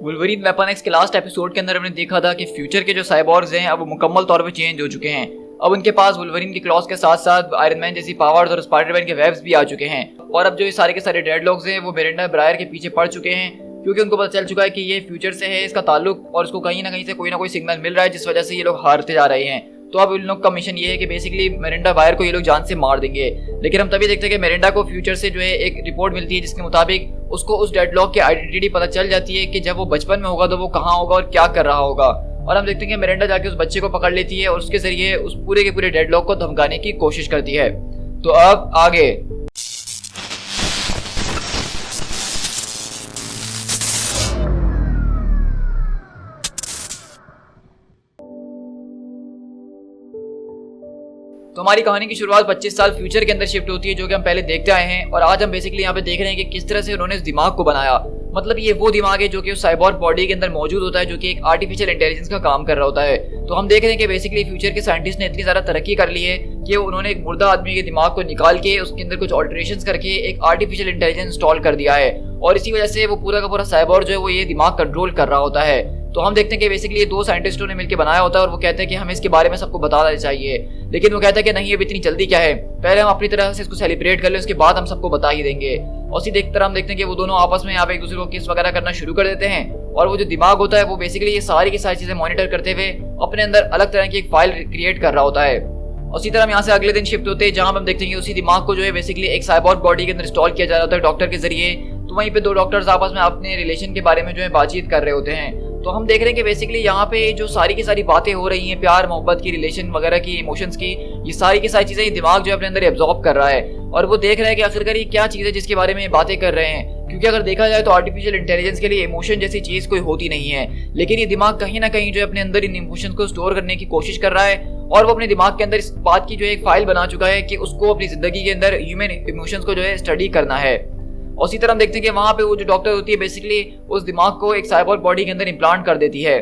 Wolverine weapon x के last episode के अंदर हमने देखा था कि फ्यूचर के जो साइबॉर्ग्स हैं अब वो मुकम्मल तौर पे चेंज हो चुके हैं। अब उनके पास वुल्वरीन की क्लॉज के साथ साथ आयरन मैन जैसी पावर्स और स्पाइडरमैन के वेब्स भी आ चुके हैं। और अब जो ये सारे के सारे डेडलॉक्स हैं वो मिरांडा ब्रायर के पीछे पड़ चुके हैं, क्योंकि उनको पता चल चुका है कि ये फ्यूचर से है इसका ताल्लुक और उसको कहीं ना कहीं से कोई ना कोई सिग्नल मिल रहा है जिस वजह से ये लोग हारते जा रहे हैं। तो अब इन लोग का मिशन ये है कि बेसिकली मिरांडा ब्रायर को ये लोग जान से मार देंगे। लेकिन हम तभी देखते हैं कि मिरांडा को फ्यूचर से जो है एक रिपोर्ट मिलती है जिसके मुताबिक उसको उस डेडलॉक की आइडेंटिटी पता चल जाती है कि जब वो बचपन में होगा तो वो कहाँ होगा और क्या कर रहा होगा। और हम देखते हैं कि मिरांडा जाके उस बच्चे को पकड़ लेती है और उसके जरिए उस पूरे के पूरे डेडलॉक को धमकाने की कोशिश करती है। तो अब आगे तो हमारी कहानी की शुरुआत 25 साल फ्यूचर के अंदर शिफ्ट होती है, जो कि हम पहले देखते आए हैं। और आज हम बेसिकली यहाँ पे देख रहे हैं कि किस तरह से उन्होंने इस दिमाग को बनाया। मतलब ये वो दिमाग है जो कि उस साइबॉर्ग बॉडी के अंदर मौजूद होता है, जो कि एक आर्टिफिशियल इंटेलिजेंस का काम कर रहा होता है। तो हम देख रहे हैं कि बेसिकली फ्यूचर के साइंटिस्ट ने इतनी ज्यादा तरक्की कर ली है कि उन्होंने एक मुर्दा आदमी के दिमाग को निकाल के उसके अंदर कुछ ऑल्टरेशंस करके एक आर्टिफिशियल इंटेलिजेंस इंस्टॉल कर दिया है। और इसी वजह से वो पूरा का पूरा साइबॉर्ग जो है वो ये दिमाग कंट्रोल कर रहा होता है। तो हम देखते हैं कि बेसिकली ये दो साइंटिस्टों ने मिलकर बनाया होता है और वो कहते हैं कि हमें इसके बारे में सबको बताना चाहिए। लेकिन वो कहता है कि नहीं, अब इतनी जल्दी क्या है, पहले हम अपनी तरह से इसको सेलिब्रेट कर लें, उसके बाद हम सबको बता ही देंगे। और इसी देखकर हम देखते हैं कि वो दोनों आपस में यहाँ पे एक दूसरे को किस वगैरह करना शुरू कर देते हैं। और वो जो दिमाग होता है वो बेसिकली ये सारी की सारी चीजें मॉनिटर करते हुए अपने अंदर अलग तरह की एक फाइल क्रिएट कर रहा होता है। उसी तरह हम यहाँ से अगले दिन शिफ्ट होते हैं, जहाँ हम देखते हैं कि उसी दिमाग को जो है बेसिकली एक साइबॉर्ग बॉडी के अंदर इंस्टॉल किया जा रहा होता है डॉक्टर के जरिए। तो वहीं पे दो डॉक्टर्स आपस में अपने रिलेशन के बारे में जो है बातचीत कर रहे होते हैं। तो हम देख रहे हैं कि बेसिकली यहाँ पे जो सारी की सारी बातें हो रही हैं, प्यार मोहब्बत की, रिलेशन वगैरह की, इमोशंस की, ये सारी की सारी चीजें दिमाग जो है अपने अंदर एब्जॉर्ब कर रहा है। और वो देख रहा है कि आखिरकार ये क्या चीज है जिसके बारे में बातें कर रहे हैं। क्योंकि अगर देखा जाए तो आर्टिफिशियल इंटेलिजेंस के लिए इमोशन जैसी चीज कोई होती नहीं है, लेकिन ये दिमाग कहीं ना कहीं जो है अपने अंदर इन इमोशंस को स्टोर करने की कोशिश कर रहा है। और वो अपने दिमाग के अंदर इस बात की जो एक फाइल बना चुका है कि उसको अपनी जिंदगी के अंदर ह्यूमन इमोशंस को जो है स्टडी करना है। और उसी तरह हम देखते हैं कि वहां पे वो जो डॉक्टर होती है बेसिकली उस दिमाग को एक साइबॉर्ग बॉडी के अंदर इम्प्लांट कर देती है।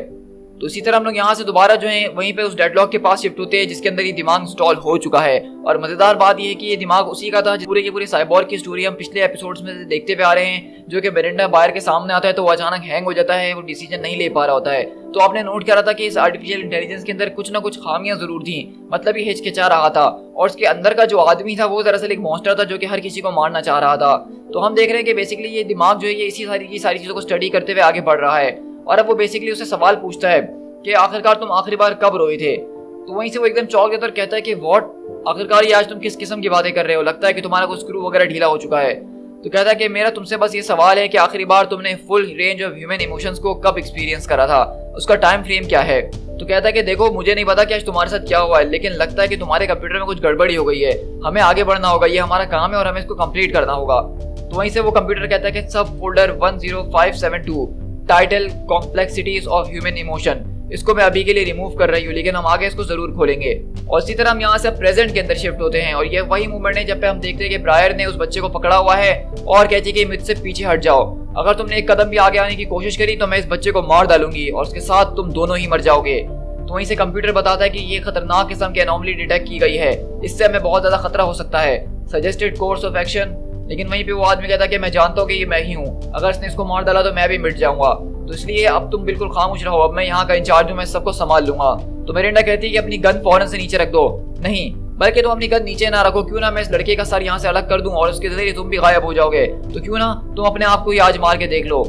तो इसी तरह हम लोग यहाँ से दोबारा जो है वहीं पे उस डेडलॉक के पास शिफ्ट होते हैं जिसके अंदर ये दिमाग इंस्टॉल हो चुका है। और मजेदार बात ये है कि ये दिमाग उसी का था पूरे के पूरे साइबॉर्ग की स्टोरी हम पिछले एपिसोड्स में देखते हुए आ रहे हैं, जो कि मिरांडा ब्रायर के सामने आता है तो वो अचानक हैंग हो जाता है, वो डिसीजन नहीं ले पा रहा होता है। तो आपने नोट किया था कि इस आर्टिफिशियल इंटेलिजेंस के अंदर कुछ ना कुछ खामियां जरूर थी, मतलब ये हिचकिचा रहा था। और उसके अंदर का जो आदमी था वो दरअसल एक मॉन्स्टर था जो कि हर किसी को मारना चाह रहा था। तो हम देख रहे हैं कि बेसिकली ये दिमाग जो है ये इसी सारी की सारी चीजों को स्टडी करते हुए आगे बढ़ रहा है। और अब वो बेसिकली उससे सवाल पूछता है कि आखिरकार तुम आखिरी बार कब रोए थे। तो वहीं से वो एकदम चौंक जाता है और कहता है कि व्हाट, आखिरकार ये आज तुम किस किस्म की बातें कर रहे हो, लगता है कि तुम्हारा कोई स्क्रू वगैरह ढीला हो चुका है। तो कहता है कि मेरा तुमसे बस ये सवाल है कि आखिरी बार तुमने full range of human emotions को कब एक्सपीरियंस करा था, उसका टाइम फ्रेम क्या है। तो कहता है कि देखो, मुझे नहीं पता कि आज तुम्हारे साथ क्या हुआ है, लेकिन लगता है कि तुम्हारे कंप्यूटर में कुछ गड़बड़ी हो गई है, हमें आगे बढ़ना होगा, ये हमारा काम है और हमें इसको कंप्लीट करना होगा। तो वहीं से वो कंप्यूटर कहता है कि सब folder 10572 title complexities of human emotion, इसको मैं अभी के लिए रिमूव कर रही हूँ, लेकिन हम आगे इसको जरूर खोलेंगे। और इसी तरह हम यहाँ से प्रेजेंट के अंदर शिफ्ट होते हैं और ये वही मूवमेंट है जब पे हम देखते हैं कि ब्रायर ने उस बच्चे को पकड़ा हुआ है और कहती है कि मुझसे पीछे हट जाओ, अगर तुमने एक कदम भी आगे आने की कोशिश करी तो मैं इस बच्चे को मार डालूंगी और उसके साथ तुम दोनों ही मर जाओगे। तो वहीं से कंप्यूटर बताता है कि ये खतरनाक किस्म की एनोमली डिटेक्ट की गई है, इससे हमें बहुत ज्यादा खतरा हो सकता है, सजेस्टेड कोर्स ऑफ एक्शन। लेकिन वहीं पे वो आदमी कहता है कि मैं जानता हूँ कि ये मैं ही हूँ, अगर इसने इसको मार डाला तो मैं भी मिट जाऊंगा, तो इसलिए अब तुम बिल्कुल खामोश रहो, अब मैं यहाँ का इंचार्ज हूँ, मैं सबको संभाल लूंगा। तो मिरांडा कहती है कि अपनी गन फौरन से नीचे रख दो। नहीं, बल्कि तुम अपनी गन नीचे ना रखो, क्यों ना मैं इस लड़के का सर यहाँ से अलग कर दूं और उसके जरिए तुम भी गायब हो जाओगे, तो क्यों ना तुम अपने आप को ही आज मार के देख लो।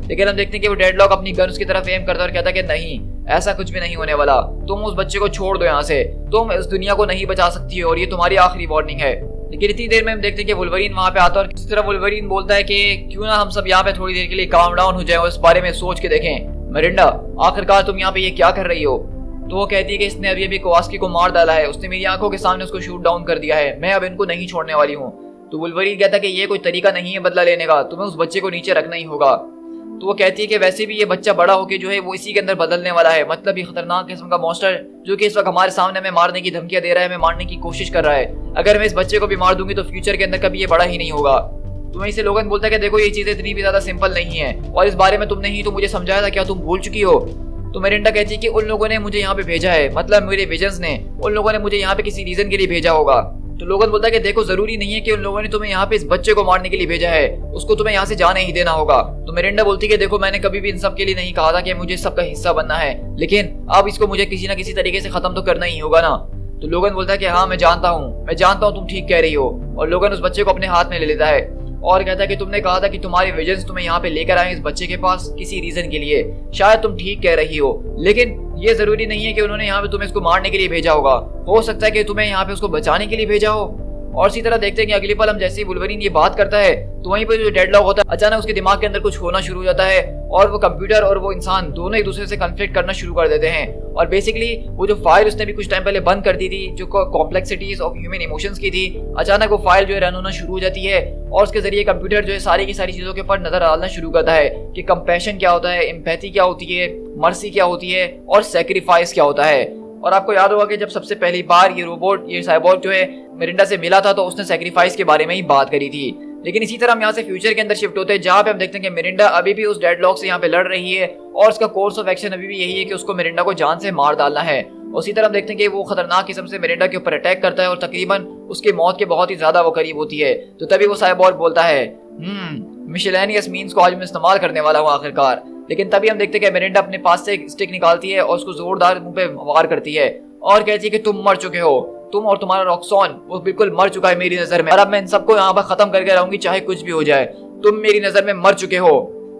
लेकिन हम देखते हैं कि वो डेडलॉक अपनी गन उसकी तरफ एम करता है और कहता है कि नहीं, ऐसा कुछ भी नहीं होने वाला, तुम उस बच्चे को छोड़ दो यहाँ से, तुम इस दुनिया को नहीं बचा सकती हो और ये तुम्हारी आखिरी वार्निंग है। लेकिन इतनी देर में हम देखते हैं कि वुल्वरीन वहां पे आता है और किसी तरह वुल्वरीन बोलता है कि क्यों ना हम सब यहाँ पे थोड़ी देर के लिए काम डाउन हो जाए और इस बारे में सोच के देखें। मिरांडा, आखिरकार तुम यहाँ पे ये क्या कर रही हो। तो वो कहती है कि इसने अभी कोवास्की को मार डाला है, उसने मेरी आंखों के सामने उसको शूट डाउन कर दिया है, मैं अब इनको नहीं छोड़ने वाली हूँ। तो वुल्वरीन कहता है कि ये कोई तरीका नहीं है बदला लेने का, तुम्हें उस बच्चे को नीचे रखना ही होगा। तो वो कहती है कि वैसे भी ये बच्चा बड़ा होकर जो है वो इसी के अंदर बदलने वाला है, मतलब ये खतरनाक किस्म का मॉन्स्टर जो कि इस वक्त हमारे सामने हमें मारने की धमकियां दे रहा है, हमें मारने की कोशिश कर रहा है, अगर मैं इस बच्चे को भी मार दूंगी तो फ्यूचर के अंदर कभी ये बड़ा ही नहीं होगा। तो वहीं से लोगन बोलता है कि देखो, ये चीजें इतनी भी ज्यादा सिंपल नहीं है और इस बारे में तुमने ही तो मुझे समझाया था, क्या तुम भूल चुकी हो। तो मिरांडा कहती है कि उन लोगों ने मुझे यहाँ पे भेजा है, मतलब मेरे विजन्स ने, उन लोगों ने मुझे यहाँ पे किसी रीजन के लिए भेजा होगा, तो लोगन बोलता है कि देखो जरूरी नहीं है कि उन लोगों ने तुम्हें यहाँ पे इस बच्चे को मारने के लिए भेजा है, उसको तुम्हें यहाँ से जाने ही देना होगा। तो मिरिंडा बोलती है कि देखो मैंने कभी भी इन सब के लिए नहीं कहा था कि मुझे सबका हिस्सा बनना है, लेकिन अब इसको मुझे किसी ना किसी तरीके से खत्म तो करना ही होगा ना। तो लोगन बोलता है कि हाँ मैं जानता हूँ तुम ठीक कह रही हो। और लोगन उस बच्चे को अपने हाथ में ले लेता है और कहता है कि तुमने कहा था कि तुम्हारे विजन्स तुम्हें यहाँ पे लेकर आए इस बच्चे के पास किसी रीजन के लिए, शायद तुम ठीक कह रही हो, लेकिन ये जरूरी नहीं है कि उन्होंने यहाँ पे तुम्हें इसको मारने के लिए भेजा होगा, हो सकता है कि तुम्हें यहाँ पे उसको बचाने के लिए भेजा हो। और इसी तरह देखते हैं कि अगली पल हम जैसे ही वुल्वरीन ये बात करता है तो वहीं पर जो डेडलॉक होता है अचानक उसके दिमाग के अंदर कुछ होना शुरू हो जाता है और वो कंप्यूटर और वो इंसान दोनों एक दूसरे से कन्फ्लिक्ट करना शुरू कर देते हैं। और बेसिकली वो जो फाइल उसने भी कुछ टाइम पहले बंद कर दी थी जो कॉम्प्लेक्सिटीज ऑफ ह्यूमन इमोशंस की थी, अचानक वो फाइल जो है रन होना शुरू हो जाती है और उसके जरिए कंप्यूटर जो है सारी की सारी चीजों के ऊपर नजर डालना शुरू करता है कि कंपैशन क्या होता है, एम्पैथी क्या होती है, मर्सी क्या होती है और सैक्रिफाइस क्या होता है। और आपको याद होगा कि जब सबसे पहली बार ये साइबोर्ग जो है मिरिंडा से मिला था तो उसने सैक्रिफाइस के बारे में ही बात करी थी। लेकिन इसी तरह हम यहाँ से फ्यूचर के अंदर शिफ्ट होते हैं जहाँ पे हम देखते हैं कि मिरिंडा अभी भी उस डेडलॉक से यहाँ पे लड़ रही है और उसका कोर्स ऑफ एक्शन अभी भी यही है कि उसको मिरिंडा को जान से मार डालना है। उसी तरह हम देखते हैं कि वो खतरनाक किस्म से मिरिंडा के ऊपर अटैक करता है और तकरीबन उसकी मौत के बहुत ही ज्यादा वो करीब होती है। तो तभी वो साइबोर्ग बोलता है मिशेलेनियस मीन्स को आज मैं इस्तेमाल करने वाला हूँ आखिरकार। लेकिन तभी हम देखते हैं कि मिरिंडा अपने पास से एक स्टिक निकालती है और उसको जोरदार मुंह पे वार करती है और कहती है कि तुम मर चुके हो, तुम और तुम्हारा रॉक्सॉन वो बिल्कुल मर चुका है मेरी नजर में और अब मैं इन सबको यहाँ पर खत्म करके रहूंगी चाहे कुछ भी हो जाए, तुम मेरी नजर में मर चुके हो।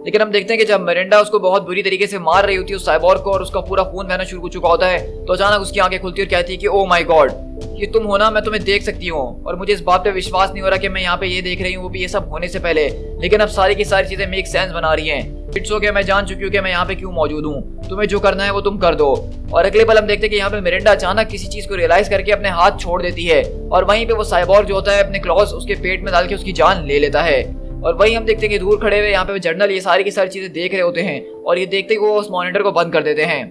लेकिन हम देखते हैं कि जब मिरिंडा उसको बहुत बुरी तरीके से मार रही होती है उस साइबोर्ग को और उसका पूरा खून बहना शुरू हो चुका होता है तो अचानक उसकी आंखें खुलती है और कहती है कि ओ माय गॉड ये तुम हो ना, मैं तुम्हें देख सकती हूँ और मुझे इस बात पे विश्वास नहीं हो रहा कि मैं यहाँ पे ये देख रही हूँ वो भी ये सब होने से पहले, लेकिन अब सारी की सारी चीजें मेक सेंस बना रही हैं। इट्स ओके, मैं जान चुकी हूँ कि मैं यहाँ पे क्यों मौजूद हूँ, तुम्हें जो करना है वो तुम कर दो। और अगले पल हम देखते हैं कि यहाँ पे मिरिंडा अचानक किसी चीज को रियलाइज करके अपने हाथ छोड़ देती है और वहीं पे वो साइबोर्ग जो होता है अपने क्लॉज उसके पेट में डाल के उसकी जान ले लेता है। और वही हम देखते हैं कि दूर खड़े हुए यहाँ पे जर्नल ये सारी की सारी चीजें देख रहे होते हैं और ये देखते ही वो उस मॉनिटर को बंद कर देते हैं।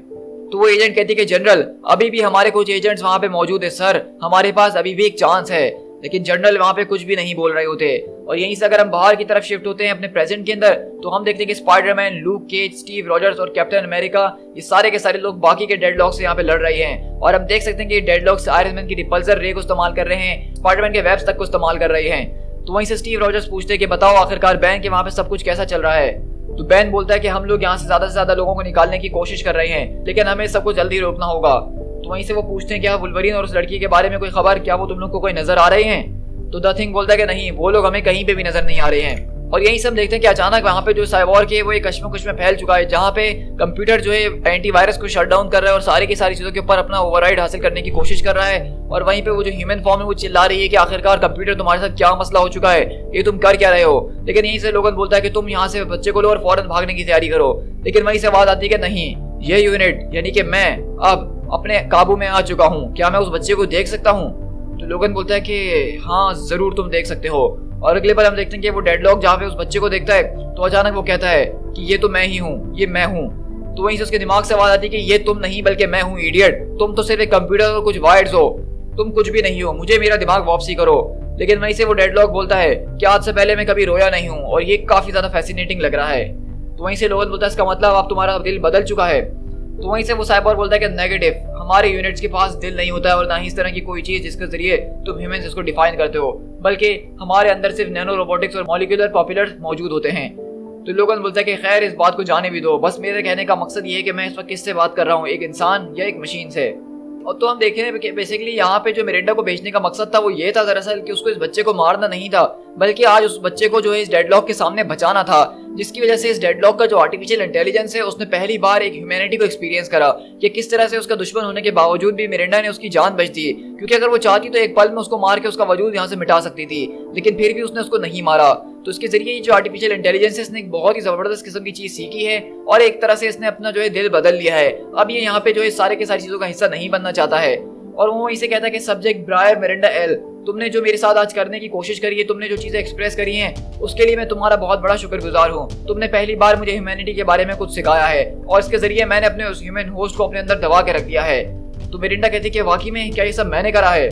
तो वो एजेंट कहती है कि जनरल अभी भी हमारे कुछ एजेंट्स वहाँ पे मौजूद है सर, हमारे पास अभी भी एक चांस है। लेकिन जनरल वहाँ पे कुछ भी नहीं बोल रहे होते। और यहीं से अगर हम बाहर की तरफ शिफ्ट होते हैं अपने प्रेजेंट के अंदर तो हम देखते हैं कि Spiderman, Luke Cage, Steve Rogers और कैप्टन अमेरिका ये सारे के सारे लोग बाकी के डेडलॉक से यहाँ पे लड़ रहे हैं। और हम देख सकते हैं कि डेडलॉक आयरन मैन की रिपल्सर रे को इस्तेमाल कर रहे हैं, स्पाइडरमैन के वेब्स तक को इस्तेमाल कर रहे हैं। तो वहीं से स्टीव रॉजर्स पूछते हैं कि बताओ आखिरकार बैन के वहाँ पे सब कुछ कैसा चल रहा है। तो बैन बोलता है कि हम लोग यहाँ से ज्यादा लोगों को निकालने की कोशिश कर रहे हैं लेकिन हमें सबको जल्दी रोकना होगा। तो वहीं से वो पूछते हैं क्या वुल्वरीन और उस लड़की के बारे में कोई खबर, क्या वो तुम लोग को कोई नजर आ रहे हैं। तो द थिंग बोलता है कि नहीं, वो लोग हमें कहीं पे भी नजर नहीं आ रहे हैं। और यही सब देखते हैं कि अचानक वहाँ पे जो साइबोर्ग है वो एक कश्मकश में फैल चुका है जहाँ पे कंप्यूटर जो है एंटीवायरस को शट डाउन कर रहा है और सारी की सारी चीजों के ऊपर अपना ओवरराइड हासिल करने की कोशिश कर रहा है। और वहीं पे वो जो ह्यूमन फॉर्म है वो चिल्ला रही है कि आखिरकार कंप्यूटर तुम्हारे साथ क्या मसला हो चुका है, ये तुम कर क्या रहे हो। लेकिन यहीं से लोगन बोलता है कि तुम यहाँ से बच्चे को लो और फौरन भागने की तैयारी करो। लेकिन वहीं से आवाज आती है कि नहीं, ये यूनिट यानी कि मैं अब अपने काबू में आ चुका हूँ, क्या मैं उस बच्चे को देख सकता हूँ। तो लोगन बोलता है कि हाँ जरूर तुम देख सकते हो। और अगले बार हम देखते हैं कि वो डेडलॉक जहाँ पे उस बच्चे को देखता है तो अचानक वो कहता है कि ये तो मैं ही हूँ, ये मैं हूँ। तो वहीं से उसके दिमाग से आवाज आती है कि ये तुम नहीं बल्कि मैं हूँ इडियट, तुम तो सिर्फ एक कंप्यूटर और कुछ वायर्स हो, तुम कुछ भी नहीं हो, मुझे मेरा दिमाग वापसी करो। लेकिन वहीं से वो डेडलॉक बोलता है कि आज से पहले मैं कभी रोया नहीं हूँ और ये काफी ज्यादा फैसिनेटिंग लग रहा है। तो वहीं से लोगन बोलता है इसका मतलब अब तुम्हारा दिल बदल चुका है। तो वहीं से वो साइबोर्ग बोलता है कि नेगेटिव, हमारे यूनिट्स के पास दिल नहीं होता है और ना ही इस तरह की कोई चीज जिसके जरिए तुम ह्यूमंस इसको डिफाइन करते हो, बल्कि हमारे अंदर सिर्फ नैनो रोबोटिक्स और मॉलिक्यूलर पॉपुलर मौजूद होते हैं। तो लोगन बोलता है कि खैर इस बात को जाने भी दो, बस मेरे कहने का मकसद ये है कि मैं इस वक्त किससे बात कर रहा हूँ, एक इंसान या एक मशीन से। और तो हम देख रहे हैं कि बेसिकली यहाँ पे जो मिरिंडा को भेजने का मकसद था वो ये था दरअसल कि उसको इस बच्चे को मारना नहीं था बल्कि आज उस बच्चे को जो है इस डेडलॉक के सामने बचाना था, जिसकी वजह से इस डेडलॉक का जो आर्टिफिशियल इंटेलिजेंस है उसने पहली बार एक ह्यूमैनिटी को एक्सपीरियंस करा कि किस तरह से उसका दुश्मन होने के बावजूद भी मिरिंडा ने उसकी जान बच दी। क्योंकि अगर वो चाहती तो एक पल में उसको मार के उसका वजूद यहाँ से मिटा सकती थी, लेकिन फिर भी उसने उसको नहीं मारा। तो इसके जरिए जो आर्टिफिशियल इंटेलिजेंस है इसने एक बहुत ही जबरदस्त किस्म की चीज सीखी है और एक तरह से इसने अपना जो है दिल बदल लिया है। अब ये यहाँ पे जो है सारे के सारी चीजों का हिस्सा नहीं बनना चाहता है। और वो इसे कहता है कि सब्जेक्ट ब्रायर मिरिंडा एल, तुमने जो मेरे साथ आज करने की कोशिश करी है, तुमने जो चीजें एक्सप्रेस करी हैं उसके लिए मैं तुम्हारा बहुत बड़ा शुक्रगुजार हूँ। तुमने पहली बार मुझे ह्यूमैनिटी के बारे में कुछ सिखाया है और इसके जरिए मैंने अपने उस ह्यूमन होस्ट को अपने अंदर दबा के रख दिया है। तो मिरिंडा कहती है कि वाकई में क्या ये सब मैंने करा है।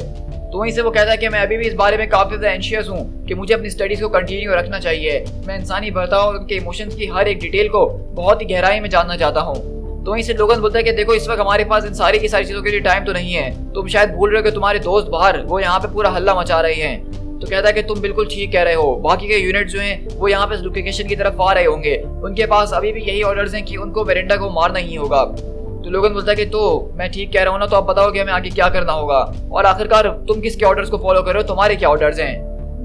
तो वहीं से वो कहता है कि मैं अभी भी इस बारे में काफी ज्यादा एंशियस हूँ कि मुझे अपनी स्टडीज को कंटिन्यू रखना चाहिए। मैं इंसानी बर्ताव और उनके इमोशंस की हर एक डिटेल को बहुत ही गहराई में जानना चाहता हूँ। तो वहीं से लोगन बोलता है कि देखो इस वक्त हमारे पास इन सारी की सारी चीजों के लिए टाइम तो नहीं है, तुम शायद भूल रहे हो कि तुम्हारे दोस्त बाहर वो यहाँ पे पूरा हल्ला मचा रहे हैं। तो कहता है कि तुम बिल्कुल ठीक कह रहे हो, बाकी के यूनिट जो हैं वो यहाँ पे लोकेशन की तरफ आ रहे होंगे, उनके पास अभी भी यही ऑर्डर्स हैं कि उनको मिरांडा को मारना ही होगा। तो लोगन बोलता है कि तो मैं ठीक कह रहा हूँ ना, तो आप बताओ कि हमें आगे क्या करना होगा, और आखिरकार तुम किसके ऑर्डर्स को फॉलो कर रहे हो, तुम्हारे क्या ऑर्डर्स हैं।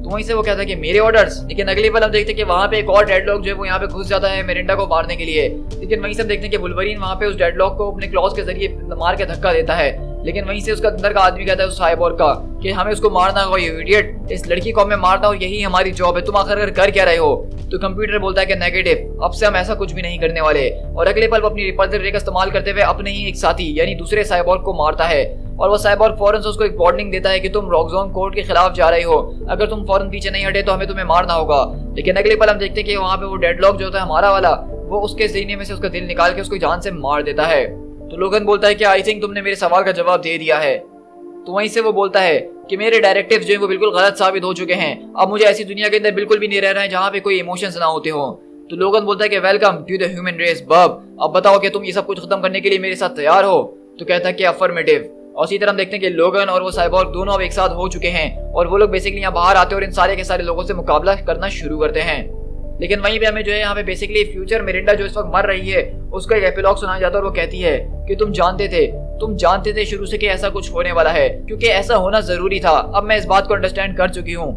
तो वहीं से वो कहता है कि मेरे ऑर्डर्स। लेकिन अगली पल हम देखते हैं कि वहाँ पे एक और डेडलॉक जो है वो यहाँ पे घुस जाता है मिरांडा को मारने के लिए। लेकिन वहीं से हम देखते हैं कि वुल्वरीन वहाँ पे उस डेडलॉक को अपने क्लॉज के जरिए मार के धक्का देता है। लेकिन वहीं से उसका अंदर का आदमी कहता है उस साइबोर्ग का कि हमें उसको मारना होगा, ये इडियट, इस लड़की को हमें मारना हो, यही हमारी जॉब है, तुम आखिर कर क्या रहे हो। तो कंप्यूटर बोलता है कि नेगेटिव, अब से हम ऐसा कुछ भी नहीं करने वाले। और अगले पल वो अपनी रिपल्सर रे का इस्तेमाल करते हुए अपने ही एक साथी यानी दूसरे साइबोर्ग को मारता है। और वो साइबोर्ग फौरन से उसको एक वार्निंग देता है कि तुम रॉकजोन कोर्ट के खिलाफ जा रहे हो, अगर तुम फौरन पीछे नहीं हटे तो हमें तुम्हें मारना होगा। लेकिन अगले पल हम देखते हैं कि वहाँ पे वो डेडलॉक जो होता है हमारा वाला, वो उसके सीने में से उसका दिल निकाल के उसको जान से मार देता है। तो लोगन बोलता है कि आई थिंक तुमने मेरे सवाल का जवाब दे दिया है। तो वहीं से वो बोलता है कि मेरे डायरेक्टिव्स जो है वो बिल्कुल गलत साबित हो चुके हैं, अब मुझे ऐसी दुनिया के अंदर बिल्कुल भी नहीं रह रहा है जहाँ पे कोई इमोशंस ना होते हो। तो लोगन बोलता है कि welcome to the human race bub, अब बताओ कि तुम ये सब कुछ खत्म करने के लिए मेरे साथ तैयार हो। तो कहता है कि अफर्मेटिव। और इसी तरह हम देखते हैं कि लोगन और वो साइबोर्ग दोनों अब एक साथ हो चुके हैं और वो लोग बेसिकली यहाँ बाहर आते हैं और इन सारे के सारे लोगों से मुकाबला करना शुरू करते हैं। लेकिन वहीं पे हमें जो है यहाँ पे बेसिकली फ्यूचर मिरांडा जो इस वक्त मर रही है उसका एक एपिलॉग सुनाया जाता है और वो कहती है कि तुम जानते थे शुरू से कि ऐसा कुछ होने वाला है, क्योंकि ऐसा होना जरूरी था। अब मैं इस बात को अंडरस्टैंड कर चुकी हूँ,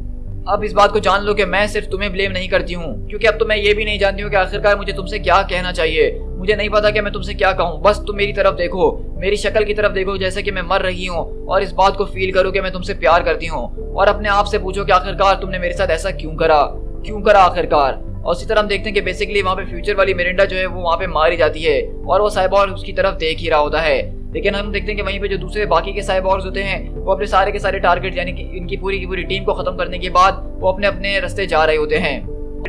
अब इस बात को जान लो कि मैं सिर्फ तुम्हें ब्लेम नहीं करती हूँ, क्योंकि अब तो मैं ये भी नहीं जानती हूँ कि आखिरकार मुझे तुमसे क्या कहना चाहिए। मुझे नहीं पता कि मैं तुमसे क्या कहूँ, बस तुम मेरी तरफ देखो, मेरी शक्ल की तरफ देखो जैसे कि मैं मर रही हूँ, और इस बात को फील करो कि मैं तुमसे प्यार करती हूँ, और अपने आप से पूछो कि आखिरकार तुमने मेरे साथ ऐसा क्यों करा आखिरकार। और इसी तरह हम देखते हैं कि बेसिकली वहाँ पे फ्यूचर वाली मिरांडा जो है वो वहाँ पे मारी जाती है और वो साइबोर्ग उसकी तरफ देख ही रहा होता है। लेकिन हम देखते हैं कि वहीं पे जो दूसरे बाकी के साइबोर्ग्स होते हैं वो अपने सारे के सारे टारगेट यानी कि इनकी पूरी की पूरी टीम को खत्म करने के बाद वो अपने अपने रास्ते जा रहे होते हैं।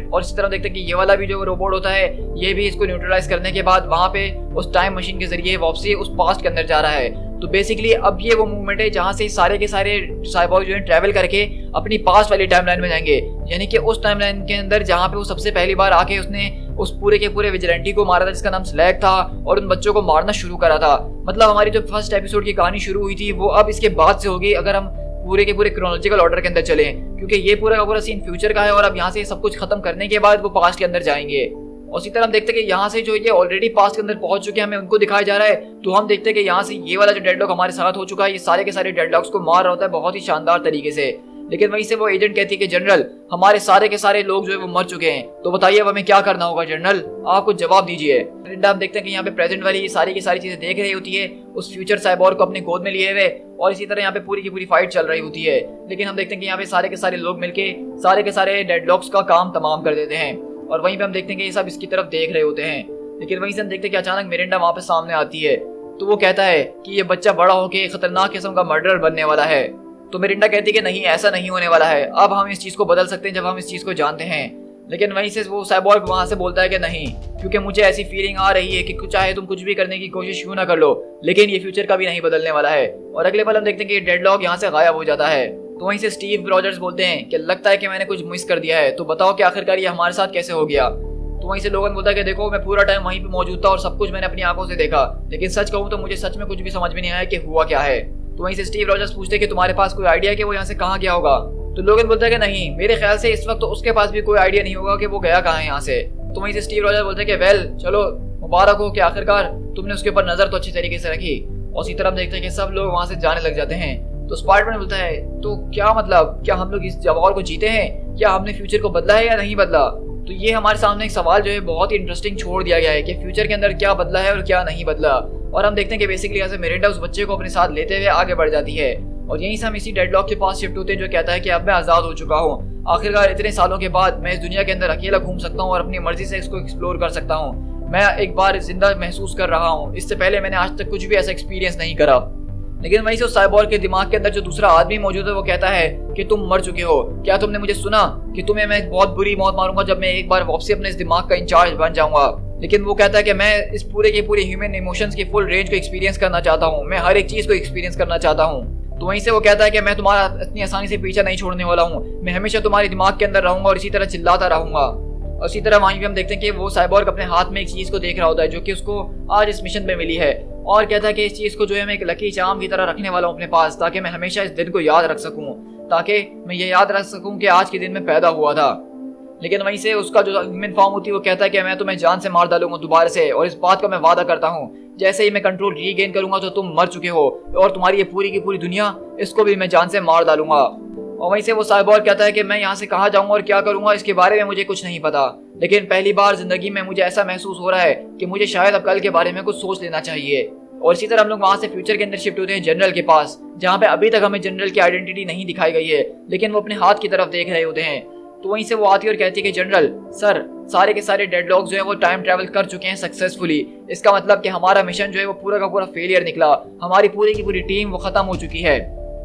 और इसी तरह देखते हैं कि ये वाला भी जो रोबोट होता है ये भी इसको न्यूट्रलाइज करने के बाद वहाँ पे उस टाइम मशीन के जरिए वापसी उस पास्ट के अंदर जा रहा है। तो बेसिकली अब ये वो मूवमेंट है जहाँ से सारे के सारे साइबोर्ग जो है ट्रैवल करके अपनी पास्ट वाली टाइमलाइन में जाएंगे, यानी कि उस टाइमलाइन के अंदर जहाँ पे वो सबसे पहली बार आके उसने उस पूरे के पूरे विजिलेंटी को मारा था जिसका नाम स्लैग था और उन बच्चों को मारना शुरू करा था। मतलब हमारी जो फर्स्ट एपिसोड की कहानी शुरू हुई थी वो अब इसके बाद से होगी अगर हम पूरे के पूरे क्रोनोलॉजिकल ऑर्डर के अंदर चले, क्योंकि ये पूरा का पूरा सीन फ्यूचर का है और अब यहाँ से सब कुछ खत्म करने के बाद वो पास्ट के अंदर जाएंगे। और इसी तरह हम देखते हैं कि यहाँ से जो ये ऑलरेडी पास्ट के अंदर पहुंच चुके हैं हमें उनको दिखाया जा रहा है। तो हम देखते हैं कि यहाँ से ये वाला जो डेडलॉक हमारे साथ हो चुका है ये सारे के सारे डेडलॉक्स को मार रहा होता है बहुत ही शानदार तरीके से। लेकिन वहीं से वो एजेंट कहती है कि जनरल हमारे सारे के सारे लोग जो है वो मर चुके हैं, तो बताइए अब हमें क्या करना होगा जनरल, आप कुछ जवाब दीजिए। हम देखते हैं कि यहाँ पे प्रेजेंट वाली ये सारी की सारी चीजें देख रही होती है उस फ्यूचर साइबोर्ग को अपने गोद में लिए हुए, और इसी तरह यहाँ पे पूरी की पूरी फाइट चल रही होती है। लेकिन हम देखते हैं कि यहाँ पे सारे के सारे लोग मिलके सारे के सारे डेडलॉक्स का काम तमाम कर देते हैं और वहीं पे हम देखते हैं कि ये सब इसकी तरफ देख रहे होते हैं। लेकिन वहीं से हम देखते हैं कि अचानक मिरांडा वहाँ पे सामने आती है। तो वो कहता है कि ये बच्चा बड़ा होके खतरनाक किस्म का मर्डरर बनने वाला है। तो मिरांडा कहती है कि नहीं, ऐसा नहीं होने वाला है, अब हम इस चीज को बदल सकते हैं जब हम इस चीज को जानते हैं। लेकिन वहीं से वो साइबोर्ग वहां से बोलता है कि नहीं, क्योंकि मुझे ऐसी फीलिंग आ रही है कि चाहे तुम कुछ भी करने की कोशिश क्यों ना कर लो, लेकिन ये फ्यूचर कभी नहीं बदलने वाला है। और अगले पल हम देखते हैं कि डेडलॉक यहाँ से गायब हो जाता है। तो वहीं से स्टीव रॉजर्स बोलते हैं कि लगता है कि मैंने कुछ मिस कर दिया है, तो बताओ कि आखिरकार ये हमारे साथ कैसे हो गया। तो वहीं से लोगन बोलता है कि देखो मैं पूरा टाइम वहीं पे मौजूद था और सब कुछ मैंने अपनी आंखों से देखा, लेकिन सच कहूँ तो मुझे सच में कुछ भी समझ में नहीं आया कि हुआ क्या है। तो वहीं से स्टीव रॉजर्स पूछते हैं कि तुम्हारे पास कोई आइडिया है कि वो यहाँ से कहाँ गया होगा। तो लोगन बोलता है कि नहीं, मेरे ख्याल से इस वक्त तो उसके पास भी कोई आइडिया नहीं होगा कि वो गया कहाँ है यहाँ से। तो वहीं से स्टीव रॉजर्स बोलते हैं कि वेल चलो मुबारक हो कि आखिरकार तुमने उसके ऊपर नजर तो अच्छी तरीके से रखी। और इसी तरह हम देखते हैं कि सब लोग वहाँ से जाने लग जाते हैं। तो स्पाइडरमैन बोलता है तो क्या मतलब, क्या हम लोग इस वॉर को जीते हैं, क्या हमने फ्यूचर को बदला है या नहीं बदला। तो ये हमारे सामने एक सवाल जो है बहुत ही इंटरेस्टिंग छोड़ दिया गया है कि फ्यूचर के अंदर क्या बदला है और क्या नहीं बदला। और हम देखते हैं कि बेसिकली यहाँ से मिरांडा उस बच्चे को अपने साथ लेते हुए आगे बढ़ जाती है और यहीं से हम इसी डेडलॉक के पास शिफ्ट होते हैं जो कहता है कि अब मैं आज़ाद हो चुका हूँ, आखिरकार इतने सालों के बाद मैं इस दुनिया के अंदर अकेला घूम सकता हूँ और अपनी मर्जी से इसको एक्सप्लोर कर सकता हूँ। मैं एक बार जिंदा महसूस कर रहा हूँ, इससे पहले मैंने आज तक कुछ भी ऐसा एक्सपीरियंस नहीं करा। लेकिन वहीं से उस साइबोर्ग के दिमाग के अंदर जो दूसरा आदमी मौजूद है वो कहता है कि तुम मर चुके हो, क्या तुमने मुझे सुना कि तुम्हें मैं बहुत बुरी मौत मारूंगा जब मैं एक बार वापसी अपने इस दिमाग का इंचार्ज बन जाऊंगा। लेकिन वो कहता है कि मैं इस पूरे के पूरे ह्यूमन इमोशंस की फुल रेंज को एक्सपीरियंस करना चाहता हूँ, मैं हर एक चीज को एक्सपीरियंस करना चाहता हूँ। तो वहीं से वो कहता है कि मैं तुम्हारा इतनी आसानी से पीछा नहीं छोड़ने वाला हूँ, मैं हमेशा तुम्हारे दिमाग के अंदर रहूंगा और इसी तरह चिल्लाता रहूंगा। और इसी तरह वहीं पे हम देखते हैं कि वो साइबोर्ग अपने हाथ में एक चीज को देख रहा होता है जो कि उसको आज इस मिशन पे मिली है, और कहता है कि इस चीज को जो है मैं एक लकी चार्म की तरह रखने वाला हूँ अपने पास, ताकि मैं हमेशा इस दिन को याद रख सकूं, ताकि मैं ये याद रख सकूं कि आज के दिन में पैदा हुआ था। लेकिन वहीं से उसका जो ह्यूमन फॉर्म होती है वो कहता है कि मैं तुम्हें जान से मार डालूंगा दोबारा से, और इस बात का मैं वादा करता हूँ जैसे ही मैं कंट्रोल रीगेन करूंगा तो तुम मर चुके हो, और तुम्हारी ये पूरी की पूरी दुनिया, इसको भी मैं जान से मार डालूंगा। और वहीं से वो साइबोर्ग कहता है कि मैं यहाँ से कहाँ जाऊंगा और क्या करूंगा इसके बारे में मुझे कुछ नहीं पता, लेकिन पहली बार जिंदगी में मुझे ऐसा महसूस हो रहा है कि मुझे शायद अब कल के बारे में कुछ सोच लेना चाहिए। और इसी तरह हम लोग वहां से फ्यूचर के अंदर शिफ्ट होते हैं जनरल के पास, जहाँ पे अभी तक हमें जनरल की आइडेंटिटी नहीं दिखाई गई है, लेकिन वो अपने हाथ की तरफ देख रहे होते हैं। तो वहीं से वो आती है और कहती है कि जनरल सर, सारे के सारे डेडलॉक्स जो है वो टाइम ट्रैवल कर चुके हैं सक्सेसफुली। इसका मतलब कि हमारा मिशन जो है वो पूरा का पूरा फेलियर निकला, हमारी पूरी की पूरी टीम वो खत्म हो चुकी है।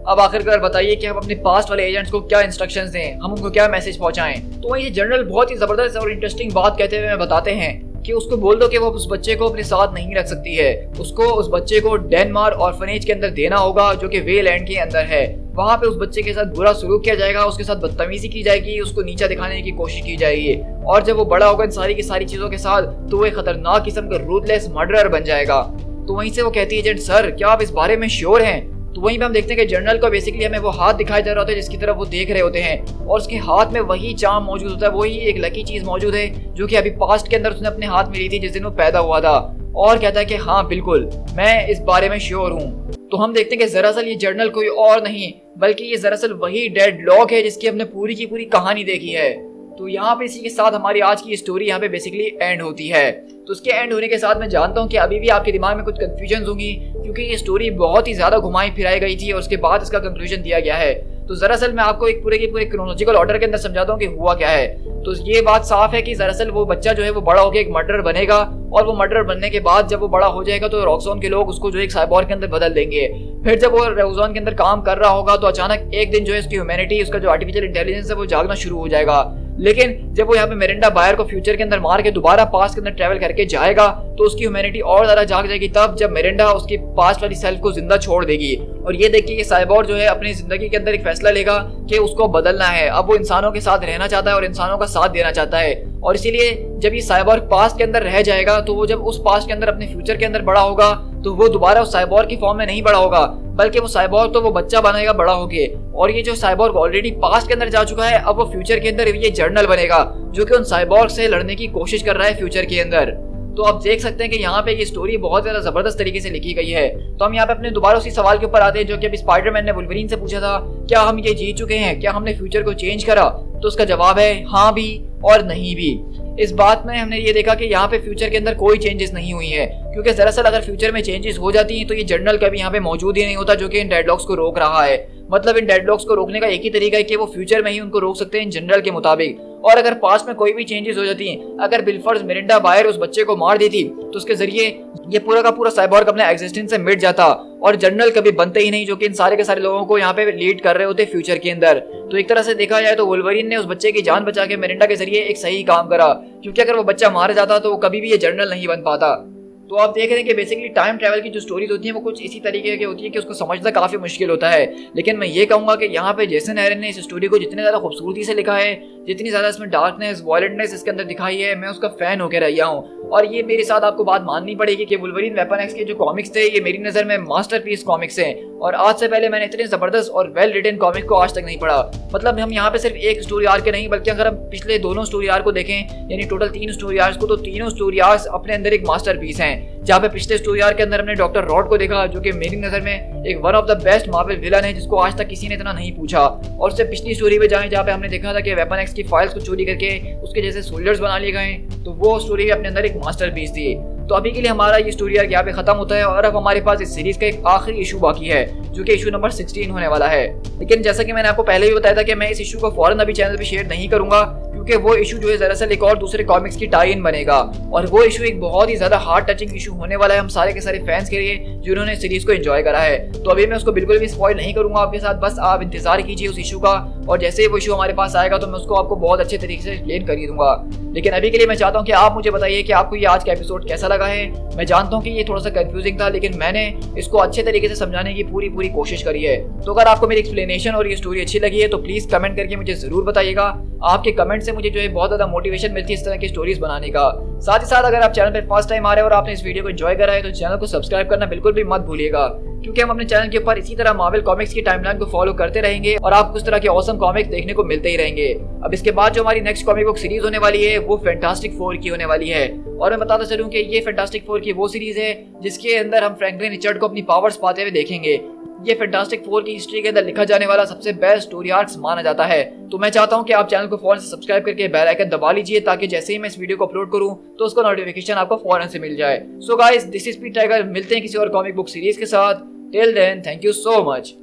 अब आखिरकार बताइए कि हम अपने पास्ट वाले एजेंट्स को क्या इंस्ट्रक्शंस दें, हम उनको क्या मैसेज पहुंचाएं। तो वहीं जनरल बहुत ही जबरदस्त और इंटरेस्टिंग बात कहते हुए बताते हैं कि उसको बोल दो कि वो उस बच्चे को अपने साथ नहीं रख सकती है, उसको उस बच्चे को डेनमार्क ऑर्फनेज के अंदर देना होगा जो कि वेलैंड के अंदर है। वहाँ पे उस बच्चे के साथ बुरा सलूक किया जाएगा, उसके साथ बदतमीजी की जाएगी, उसको नीचा दिखाने की कोशिश की जाएगी, और जब वो बड़ा होगा इन सारी की सारी चीजों के साथ तो वो एक खतरनाक किस्म का रूथलेस मर्डरर बन जाएगा। तो वहीं से वो कहती है एजेंट सर, क्या आप इस बारे में श्योर हैं? तो वहीं पे हम देखते हैं कि जनरल को बेसिकली हमें वो हाथ दिखाया जा रहा होता है जिसकी तरफ वो देख रहे होते हैं, और उसके हाथ में वही चार्म मौजूद होता है, वही एक लकी चीज मौजूद है जो कि अभी पास्ट के अंदर उसने अपने हाथ में ली थी जिस दिन वो पैदा हुआ था। और कहता है कि हाँ बिल्कुल, मैं इस बारे में श्योर हूँ। तो हम देखते हैं कि दरअसल ये जर्नल कोई और नहीं बल्कि ये दरअसल वही डेडलॉक है जिसकी हमने पूरी की पूरी कहानी देखी है। तो यहाँ पे इसी के साथ हमारी आज की स्टोरी यहाँ पे बेसिकली एंड होती है। तो उसके एंड होने के साथ मैं जानता हूँ कि अभी भी आपके दिमाग में कुछ कंफ्यूजन होंगी, क्योंकि ये स्टोरी बहुत ही ज्यादा घुमाई फिराई गई थी और उसके बाद इसका कंक्लूजन दिया गया है। तो दरअसल मैं आपको एक पूरे के पूरे क्रोनोलॉजिकल ऑर्डर के अंदर समझाता हूँ कि हुआ क्या है। तो ये बात साफ है कि दरअसल वो बच्चा जो है वो बड़ा होकर एक मर्डरर बनेगा, और वो मर्डरर बनने के बाद जब वो बड़ा हो जाएगा तो रॉक्सॉन के लोग उसको जो एक साइबोर्ग के अंदर बदल देंगे। फिर जब वो रॉक्सॉन के अंदर काम कर रहा होगा तो अचानक एक दिन जो है उसकी ह्यूमैनिटी, उसका जो आर्टिफिशियल इंटेलिजेंस है वो जागना शुरू हो जाएगा। लेकिन जब वो यहाँ पे मिरिंडा बायर को फ्यूचर के अंदर मार के दोबारा पास्ट के अंदर ट्रेवल करके जाएगा तो उसकी ह्यूमैनिटी और ज्यादा जाग जाएगी, तब जब मिरिंडा उसकी पास्ट वाली सेल्फ को जिंदा छोड़ देगी। और ये देखिए कि साइबोर्ग जो है अपनी जिंदगी के अंदर एक फैसला लेगा कि उसको बदलना है, अब वो इंसानों के साथ रहना चाहता है और इंसानों का साथ देना चाहता है। और इसीलिए जब ये साइबोर्ग पास्ट के अंदर रह जाएगा तो वो जब उस पास्ट के अंदर अपने फ्यूचर के अंदर बड़ा होगा तो वो दोबारा उस साइबोर्ग की फॉर्म में नहीं बड़ा होगा, बल्कि वो साइबोर्ग तो वो बच्चा बनेगा बड़ा होके। और ये जो साइबोर्ग ऑलरेडी पास्ट के अंदर जा चुका है, अब वो फ्यूचर के अंदर ये जर्नल बनेगा जो कि उन साइबोर्ग से लड़ने की कोशिश कर रहा है फ्यूचर के अंदर। तो आप देख सकते हैं कि यहाँ पे ये स्टोरी बहुत ज्यादा जबरदस्त तरीके से लिखी गई है। तो हम यहाँ पे अपने दोबारा उसी सवाल के ऊपर आते हैं जो कि अभी स्पाइडरमैन ने वुल्वरीन से पूछा था, क्या हम ये जीत चुके हैं, क्या हमने फ्यूचर को चेंज करा? तो उसका जवाब है हाँ भी और नहीं भी। इस बात में हमने ये देखा कि यहाँ पे फ्यूचर के अंदर कोई चेंजेस नहीं हुई है, क्योंकि दरअसल अगर फ्यूचर में चेंजेस हो जाती हैं तो ये जर्नल कभी यहाँ पे मौजूद ही नहीं होता जो कि इन डेडलॉक्स को रोक रहा है। मतलब इन डेडलॉक्स को रोकने का एक ही तरीका है कि वो फ्यूचर में ही उनको रोक सकते हैं इन जनरल के मुताबिक। और अगर पास्ट में कोई भी चेंजेस हो जाती हैं, अगर बिलफर्ज मिरिंडा बायर उस बच्चे को मार देती तो उसके जरिए ये पूरा का पूरा साइबोर्ग अपने एग्जिस्टेंस से मिट जाता और जनरल कभी बनते ही नहीं, जो कि इन सारे के सारे लोगों को यहाँ पे लीड कर रहे होते फ्यूचर के अंदर। तो एक तरह से देखा जाए तो वुल्वरीन ने उस बच्चे की जान बचा के मिरिंडा के जरिए एक सही काम करा, क्योंकि अगर वो बच्चा मार जाता तो वो कभी भी ये जनरल नहीं बन पाता। तो आप देख रहे हैं कि बेसिकली टाइम ट्रैवल की जो स्टोरीज होती हैं वो कुछ इसी तरीके की होती है कि उसको समझना काफी मुश्किल होता है। लेकिन मैं ये कहूंगा कि यहाँ पे जेसन एरन ने इस स्टोरी को जितने ज्यादा खूबसूरती से लिखा है, जितनी ज्यादा इसमें डार्कनेस, वायलेंटनेस इसके अंदर दिखाई है, मैं उसका फैन होकर रहा हूँ। और ये मेरे साथ आपको बात माननी पड़ेगी कि वुल्वरीन वेपन एक्स के जो कॉमिक्स थे ये मेरी नजर में मास्टरपीस कॉमिक्स हैं, और आज से पहले मैंने इतने जबरदस्त और वेल रिटन कॉमिक को आज तक नहीं पढ़ा। मतलब हम यहाँ पे सिर्फ एक स्टोरी आर्क के नहीं बल्कि अगर हम पिछले दोनों स्टोरी आर्क को देखें, यानी टोटल 3 स्टोरी आर्क्स को, तो तीनों स्टोरी आर्क्स अपने अंदर एक मास्टरपीस हैं। जहाँ पे पिछले स्टोरी आर्क के अंदर हमने डॉक्टर रॉड को देखा जो कि मेरी नजर में एक one of the best Marvel villain है जिसको आज तक किसी ने इतना नहीं पूछा। और उससे पिछली स्टोरी पे जाएं जहाँ पे हमने देखा था कि वेपन एक्स की फाइल्स को चोरी करके उसके जैसे सोल्जर्स बना लिए गए, तो वो स्टोरी अपने अंदर एक मास्टरपीस थी। तो अभी के लिए हमारा ये स्टोरी आर्क यहाँ पे खत्म होता है और अब हमारे पास इस सीरीज का एक आखिरी इशू बाकी है जो कि इशू नंबर 16 होने वाला है। लेकिन जैसा कि मैंने आपको पहले भी बताया था कि मैं इस इशू को फौरन अभी चैनल पे शेयर नहीं करूंगा, क्योंकि वो इशू जो है दरअसल एक और दूसरे कॉमिक्स की टाई इन बनेगा, और वो इशू एक बहुत ही ज्यादा हार्ट टचिंग इशू होने वाला है हम सारे के सारे फैंस के लिए जिन्होंने सीरीज को एंजॉय करा है। तो अभी मैं उसको बिल्कुल भी स्पॉइल नहीं करूंगा आपके साथ, बस आप इंतजार कीजिए उस इशू का, और जैसे ही वो इशू हमारे पास आएगा तो मैं उसको आपको बहुत अच्छे तरीके से एक्सप्लेन कर ही दूंगा। लेकिन अभी के लिए मैं चाहता हूँ कि आप मुझे बताइए कि आपको ये आज का एपिसोड कैसा लगा है। मैं जानता हूँ कि ये थोड़ा सा कंफ्यूजिंग था, लेकिन मैंने इसको अच्छे तरीके से समझाने की पूरी कोशिश करी है। तो अगर आपको मेरी एक्सप्लेनेशन और ये स्टोरी अच्छी लगी है तो प्लीज कमेंट करके मुझे जरूर बताइएगा। आपके कमेंट से से मुझे जो है बहुत ज्यादा मोटिवेशन मिलती है इस तरह की स्टोरीज बनाने का। साथ ही साथ अगर आप चैनल पे फर्स्ट टाइम आ रहे हैं और आपने इस वीडियो को एंजॉय करा है तो चैनल को सब्सक्राइब करना बिल्कुल भी मत भूलिएगा, क्योंकि हम अपने चैनल के ऊपर इसी तरह मार्वल कॉमिक्स की टाइमलाइन को फॉलो करते रहेंगे और आपको उस तरह के ऑसम कॉमिक्स देखने को मिलते ही रहेंगे। अब इसके बाद जो हमारी नेक्स्ट कॉमिक बुक सीरीज होने वाली है वो फैंटास्टिक फोर की होने वाली है। और मैं बताता चलूं कि ये फैंटास्टिक फोर की वो सीरीज है जिसके अंदर हम फ्रैंकलिन रिचर्ड को अपनी पावर्स पाते हुए देखेंगे। ये फैंटास्टिक फोर की हिस्ट्री के अंदर लिखा जाने वाला सबसे बेस्ट स्टोरी आर्क्स माना जाता है। तो मैं चाहता हूं कि आप चैनल को फौरन से सब्सक्राइब करके बेल आइकन दबा लीजिए, ताकि जैसे ही मैं इस वीडियो को अपलोड करूं तो उसका नोटिफिकेशन आपको फौरन से मिल जाए। So guys, this is P Tiger. मिलते हैं किसी और कॉमिक बुक सीरीज के साथ। Till then, thank you so much.